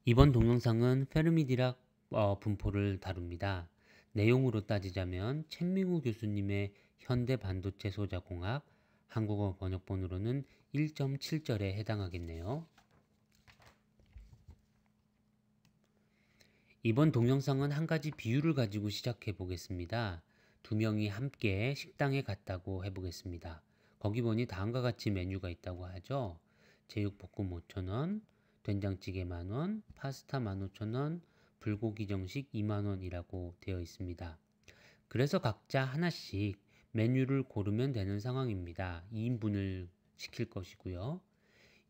이번 동영상은 페르미디락 분포를 다룹니다. 내용으로 따지자면 천민구 교수님의 현대 반도체 소자공학 한국어 번역본으로는 1.7절에 해당하겠네요. 이번 동영상은 한 가지 비유를 가지고 시작해 보겠습니다. 두 명이 함께 식당에 갔다고 해보겠습니다. 거기 보니 다음과 같이 메뉴가 있다고 하죠. 제육볶음 5,000원, 된장찌개 10,000원, 파스타 15,000원, 불고기 정식 20,000원이라고 되어 있습니다. 그래서 각자 하나씩 메뉴를 고르면 되는 상황입니다. 2인분을 시킬 것이고요.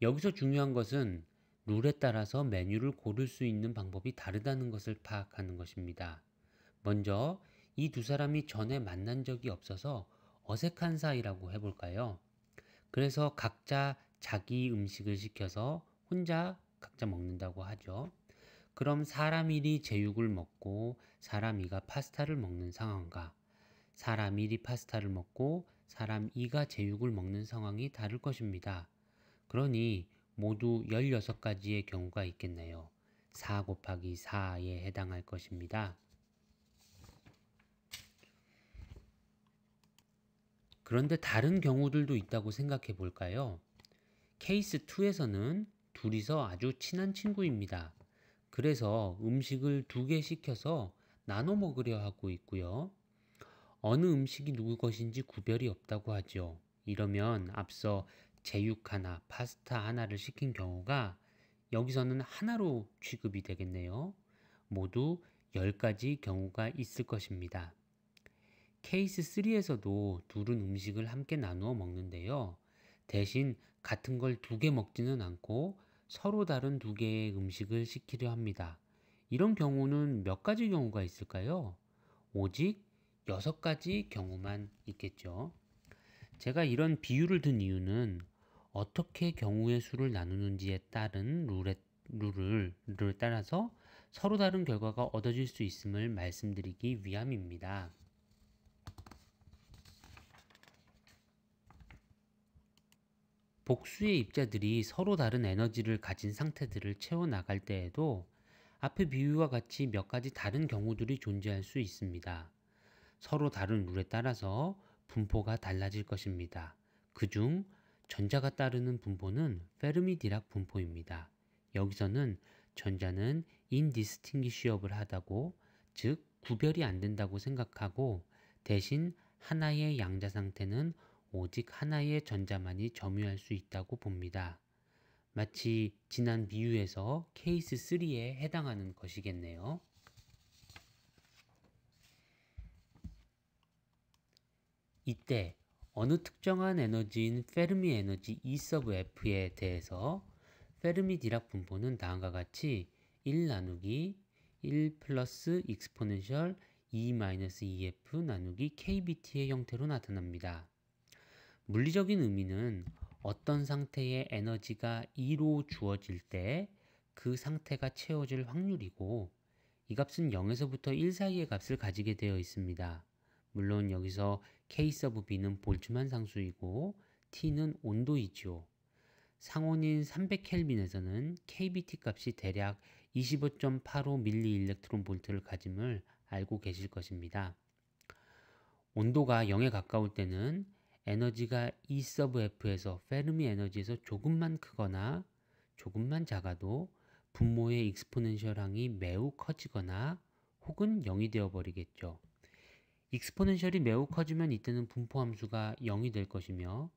여기서 중요한 것은 룰에 따라서 메뉴를 고를 수 있는 방법이 다르다는 것을 파악하는 것입니다. 먼저 이 두 사람이 전에 만난 적이 없어서 어색한 사이라고 해볼까요? 그래서 각자 자기 음식을 시켜서 혼자 각자 먹는다고 하죠. 그럼 사람 1이 제육을 먹고 사람 2가 파스타를 먹는 상황과 사람 1이 파스타를 먹고 사람 2가 제육을 먹는 상황이 다를 것입니다. 그러니 모두 16가지의 경우가 있겠네요. 4 곱하기 4에 해당할 것입니다. 그런데 다른 경우들도 있다고 생각해 볼까요? 케이스 2에서는 둘이서 아주 친한 친구입니다. 그래서 음식을 2개 시켜서 나눠 먹으려 하고 있고요. 어느 음식이 누구 것인지 구별이 없다고 하죠. 이러면 앞서 제육 하나, 파스타 하나를 시킨 경우가 여기서는 하나로 취급이 되겠네요. 모두 10가지 경우가 있을 것입니다. 케이스 3에서도 둘은 음식을 함께 나누어 먹는데요. 대신 같은 걸 2개 먹지는 않고 서로 다른 2개의 음식을 시키려 합니다. 이런 경우는 몇 가지 경우가 있을까요? 오직 6가지 경우만 있겠죠. 제가 이런 비유를 든 이유는 어떻게 경우의 수를 나누는지에 따른 룰을 따라서 서로 다른 결과가 얻어질 수 있음을 말씀드리기 위함입니다. 복수의 입자들이 서로 다른 에너지를 가진 상태들을 채워나갈 때에도 앞의 비유와 같이 몇 가지 다른 경우들이 존재할 수 있습니다. 서로 다른 룰에 따라서 분포가 달라질 것입니다. 그중 전자가 따르는 분포는 페르미-디락 분포입니다. 여기서는 전자는 indistinguishable 하다고, 즉 구별이 안 된다고 생각하고 대신 하나의 양자 상태는 오직 하나의 전자만이 점유할 수 있다고 봅니다. 마치 지난 비유에서 케이스 3에 해당하는 것이겠네요. 이때 어느 특정한 에너지인 페르미 에너지 E sub F에 대해서 페르미 디락 분포는 다음과 같이 1 나누기 1 플러스 익스포넨셜 E-EF 나누기 KBT의 형태로 나타납니다. 물리적인 의미는 어떤 상태의 에너지가 E로 주어질 때 그 상태가 채워질 확률이고 이 값은 0에서부터 1 사이의 값을 가지게 되어 있습니다. 물론 여기서 K 서브 B는 볼츠만 상수이고 T는 온도이지요. 상온인 300켈빈에서는 KBT 값이 대략 25.85mV 가짐을 알고 계실 것입니다. 온도가 0에 가까울 때는 에너지가 E 서브 F에서 페르미 에너지에서 조금만 크거나 조금만 작아도 분모의 익스포넨셜항이 매우 커지거나 혹은 0이 되어 버리겠죠. 익스포넨셜이 매우 커지면 이때는 분포함수가 0이 될 것이며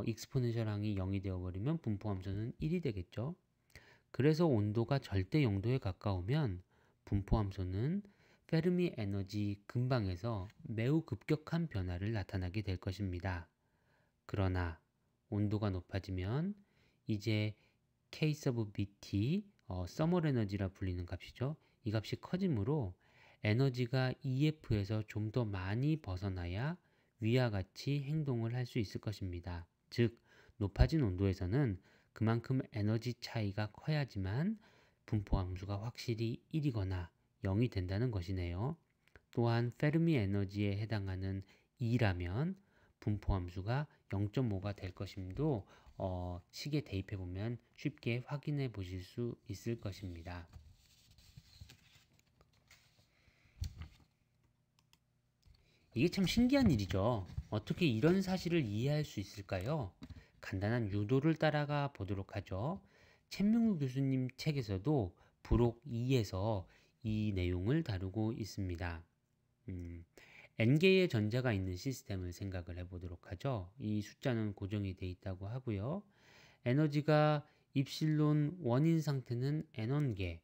익스포넨셜항이 0이 되어버리면 분포함수는 1이 되겠죠. 그래서 온도가 절대 0도에 가까우면 분포함수는 페르미 에너지 근방에서 매우 급격한 변화를 나타나게 될 것입니다. 그러나 온도가 높아지면 이제 K 서브 BT, 서멀 에너지라 불리는 값이죠. 이 값이 커지므로 에너지가 EF에서 좀 더 많이 벗어나야 위와 같이 행동을 할 수 있을 것입니다. 즉, 높아진 온도에서는 그만큼 에너지 차이가 커야지만 분포함수가 확실히 1이거나 0이 된다는 것이네요. 또한 페르미 에너지에 해당하는 E라면 분포함수가 0.5가 될 것임도 식에 대입해 보면 쉽게 확인해 보실 수 있을 것입니다. 이게 참 신기한 일이죠. 어떻게 이런 사실을 이해할 수 있을까요? 간단한 유도를 따라가 보도록 하죠. 챗민구 교수님 책에서도 부록 2에서 이 내용을 다루고 있습니다. n개의 전자가 있는 시스템을 생각을 해보도록 하죠. 이 숫자는 고정이 되어 있다고 하고요. 에너지가 입실론 1인 상태는 n1개,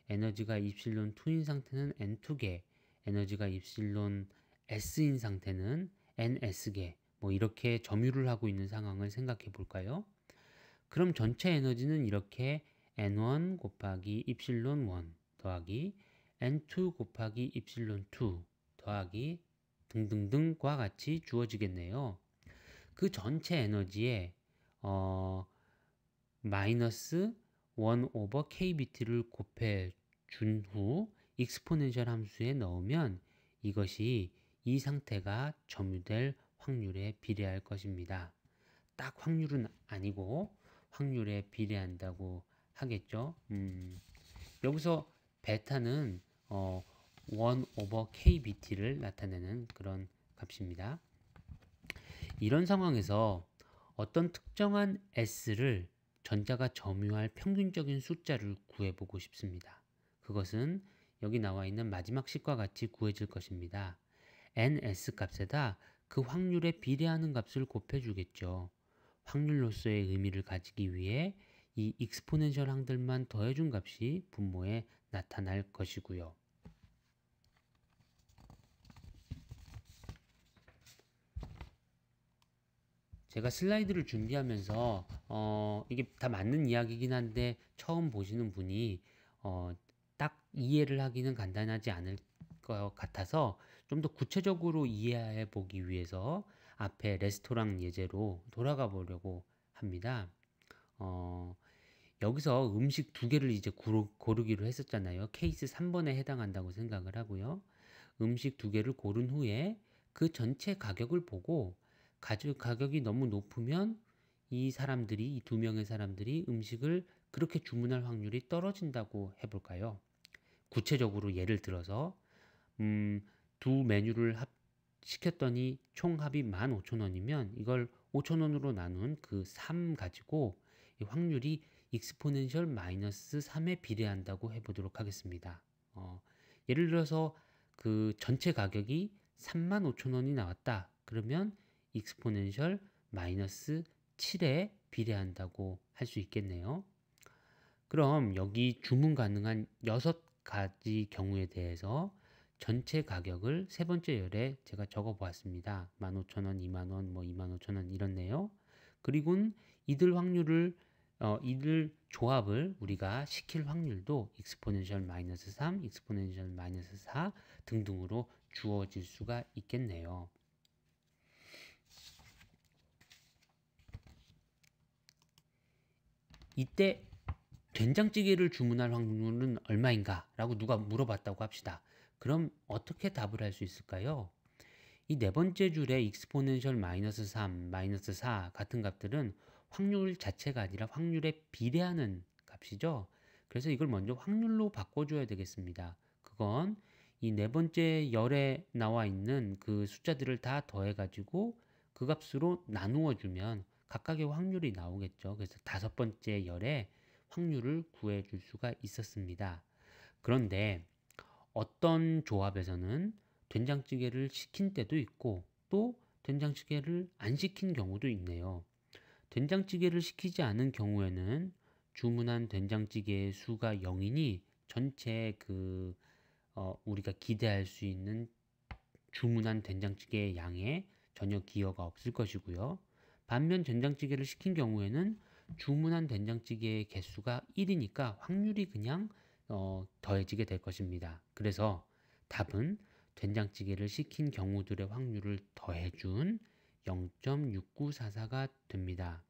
에너지가 입실론 2인 상태는 n2개, 에너지가 입실론 s인 상태는 ns개, 뭐 이렇게 점유를 하고 있는 상황을 생각해 볼까요? 그럼 전체 에너지는 이렇게 n1 곱하기 입실론 1 더하기 n2 곱하기 입실론 2 더하기 등등등과 같이 주어지겠네요. 그 전체 에너지에 마이너스 1 오버 kbt를 곱해 준 후 익스포넨셜 함수에 넣으면 이것이 이 상태가 점유될 확률에 비례할 것입니다. 딱 확률은 아니고 확률에 비례한다고 하겠죠. 여기서 베타는 1 오버 kbt를 나타내는 그런 값입니다. 이런 상황에서 어떤 특정한 s를 전자가 점유할 평균적인 숫자를 구해보고 싶습니다. 그것은 여기 나와 있는 마지막 식과 같이 구해질 것입니다. ns 값에다 그 확률에 비례하는 값을 곱해주겠죠. 확률로서의 의미를 가지기 위해 이 익스포넨셜 항들만 더해준 값이 분모에 나타날 것이고요. 제가 슬라이드를 준비하면서 이게 다 맞는 이야기긴 한데 처음 보시는 분이 딱 이해를 하기는 간단하지 않을 것 같아서 좀 더 구체적으로 이해해 보기 위해서 앞에 레스토랑 예제로 돌아가 보려고 합니다. 여기서 음식 두 개를 이제 고르기로 했었잖아요. 케이스 3번에 해당한다고 생각을 하고요. 음식 두 개를 고른 후에 그 전체 가격을 보고 가격이 너무 높으면 이 두 명의 사람들이 음식을 그렇게 주문할 확률이 떨어진다고 해볼까요? 구체적으로 예를 들어서 두 메뉴를 시켰더니 총 합이 15,000원이면 이걸 5,000원으로 나눈 그 3 가지고 이 확률이 익스포넨셜 마이너스 3에 비례한다고 해보도록 하겠습니다. 예를 들어서 그 전체 가격이 35,000원이 나왔다. 그러면 익스포넨셜 마이너스 7에 비례한다고 할 수 있겠네요. 그럼 여기 주문 가능한 6가지 경우에 대해서 전체 가격을 세 번째 열에 제가 적어 보았습니다. 15,000원, 2만원, 뭐 25,000원 이렇네요. 그리고 이들 조합을 우리가 시킬 확률도 익스포넨셜 마이너스 3, 익스포넨셜 마이너스 4 등등으로 주어질 수가 있겠네요. 이때 된장찌개를 주문할 확률은 얼마인가? 라고 누가 물어봤다고 합시다. 그럼 어떻게 답을 할 수 있을까요? 이 네 번째 줄에 익스포넨셜 마이너스 3, 마이너스 4 같은 값들은 확률 자체가 아니라 확률에 비례하는 값이죠. 그래서 이걸 먼저 확률로 바꿔줘야 되겠습니다. 그건 이 네 번째 열에 나와 있는 그 숫자들을 다 더해가지고 그 값으로 나누어 주면 각각의 확률이 나오겠죠. 그래서 다섯 번째 열에 확률을 구해줄 수가 있었습니다. 그런데 어떤 조합에서는 된장찌개를 시킨 때도 있고 또 된장찌개를 안 시킨 경우도 있네요. 된장찌개를 시키지 않은 경우에는 주문한 된장찌개의 수가 0이니 전체 우리가 기대할 수 있는 주문한 된장찌개의 양에 전혀 기여가 없을 것이고요. 반면 된장찌개를 시킨 경우에는 주문한 된장찌개의 개수가 1이니까 확률이 그냥 더해지게 될 것입니다. 그래서 답은 된장찌개를 시킨 경우들의 확률을 더해준 0.6944가 됩니다.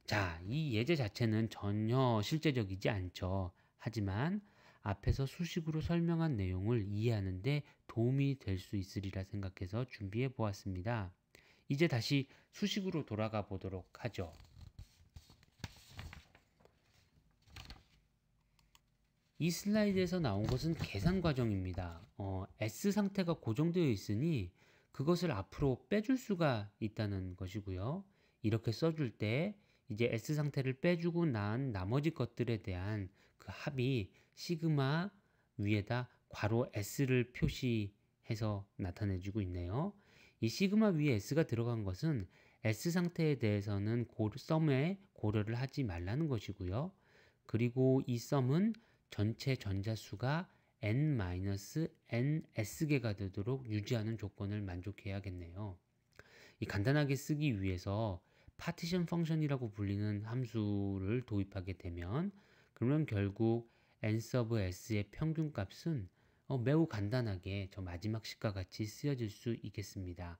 자, 이 예제 자체는 전혀 실제적이지 않죠. 하지만 앞에서 수식으로 설명한 내용을 이해하는 데 도움이 될 수 있으리라 생각해서 준비해 보았습니다. 이제 다시 수식으로 돌아가 보도록 하죠. 이 슬라이드에서 나온 것은 계산 과정입니다. S 상태가 고정되어 있으니 그것을 앞으로 빼줄 수가 있다는 것이고요. 이렇게 써줄 때 이제 S 상태를 빼주고 난 나머지 것들에 대한 그 합이 시그마 위에다 괄호 S를 표시해서 나타내주고 있네요. 이 시그마 위에 S가 들어간 것은 S 상태에 대해서는 썸에 고려를 하지 말라는 것이고요. 그리고 이 썸은 전체 전자수가 n-ns개가 되도록 유지하는 조건을 만족해야겠네요. 이 간단하게 쓰기 위해서 파티션 펑션이라고 불리는 함수를 도입하게 되면 그러면 결국 n 서브 s의 평균값은 매우 간단하게 저 마지막 식과 같이 쓰여질 수 있겠습니다.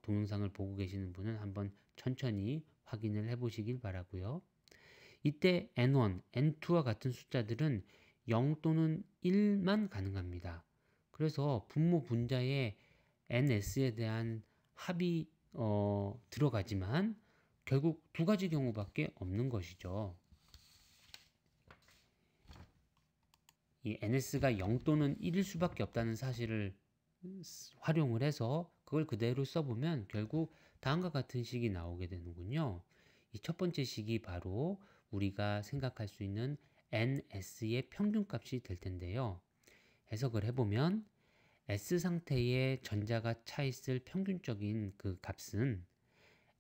동영상을 보고 계시는 분은 한번 천천히 확인을 해 보시길 바라고요. 이때 n1, n2와 같은 숫자들은 0 또는 1만 가능합니다. 그래서 분모 분자에 ns에 대한 합이 들어가지만 결국 두 가지 경우밖에 없는 것이죠. 이 ns가 0 또는 1일 수밖에 없다는 사실을 활용을 해서 그걸 그대로 써보면 결국 다음과 같은 식이 나오게 되는군요. 이 첫 번째 식이 바로 우리가 생각할 수 있는 ns의 평균값이 될 텐데요. 해석을 해보면 S 상태에 전자가 차 있을 평균적인 그 값은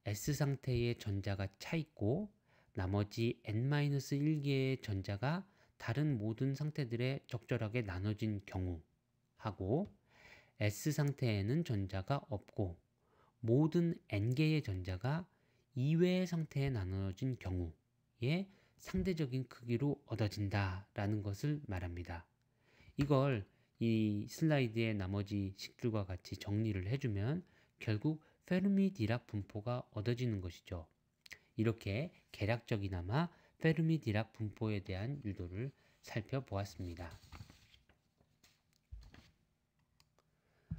S 상태에 전자가 차 있고 나머지 n-1개의 전자가 다른 모든 상태들에 적절하게 나눠진 경우 하고 S 상태에는 전자가 없고 모든 n개의 전자가 이외의 상태에 나눠진 경우에 상대적인 크기로 얻어진다라는 것을 말합니다. 이걸 이 슬라이드의 나머지 식들과 같이 정리를 해주면 결국 페르미-디락 분포가 얻어지는 것이죠. 이렇게 개략적이나마 페르미-디락 분포에 대한 유도를 살펴보았습니다.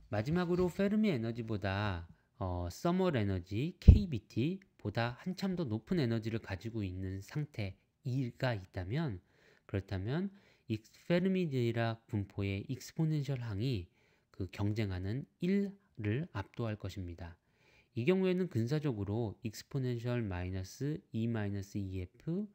마지막으로 페르미 에너지보다 서멀 에너지 KBT보다 한참 더 높은 에너지를 가지고 있는 상태 E가 있다면 그렇다면 이 페르미-디락 분포의 익스포넨셜 항이 그 경쟁하는 1를 압도할 것입니다. 이 경우에는 근사적으로 익스포넨셜 마이너스 E-EF를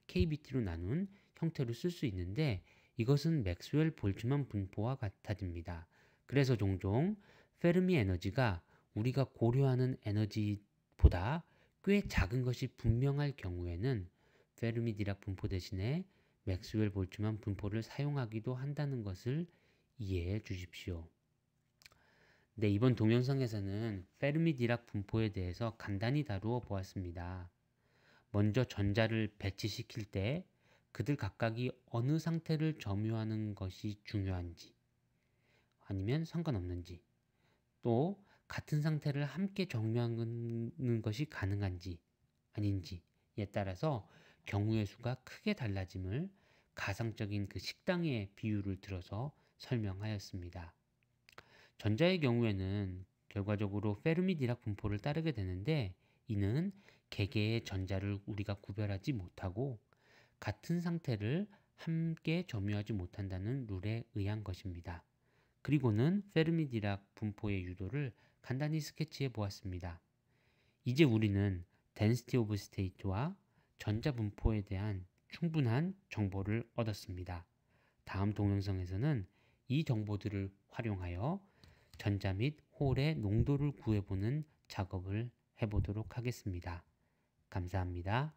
KBT로 나눈 형태로 쓸 수 있는데 이것은 맥스웰 볼츠만 분포와 같아집니다. 그래서 종종 페르미 에너지가 우리가 고려하는 에너지보다 꽤 작은 것이 분명할 경우에는 페르미-디락 분포 대신에 맥스웰 볼츠만 분포를 사용하기도 한다는 것을 이해해 주십시오. 네, 이번 동영상에서는 페르미-디락 분포에 대해서 간단히 다루어 보았습니다. 먼저 전자를 배치시킬 때 그들 각각이 어느 상태를 점유하는 것이 중요한지 아니면 상관없는지 또 같은 상태를 함께 점유하는 것이 가능한지 아닌지에 따라서 경우의 수가 크게 달라짐을 가상적인 그 식당의 비유를 들어서 설명하였습니다. 전자의 경우에는 결과적으로 페르미-디락 분포를 따르게 되는데 이는 개개의 전자를 우리가 구별하지 못하고 같은 상태를 함께 점유하지 못한다는 룰에 의한 것입니다. 그리고는 페르미-디락 분포의 유도를 간단히 스케치해 보았습니다. 이제 우리는 density of state와 전자 분포에 대한 충분한 정보를 얻었습니다. 다음 동영상에서는 이 정보들을 활용하여 전자 및 홀의 농도를 구해보는 작업을 해보도록 하겠습니다. 감사합니다.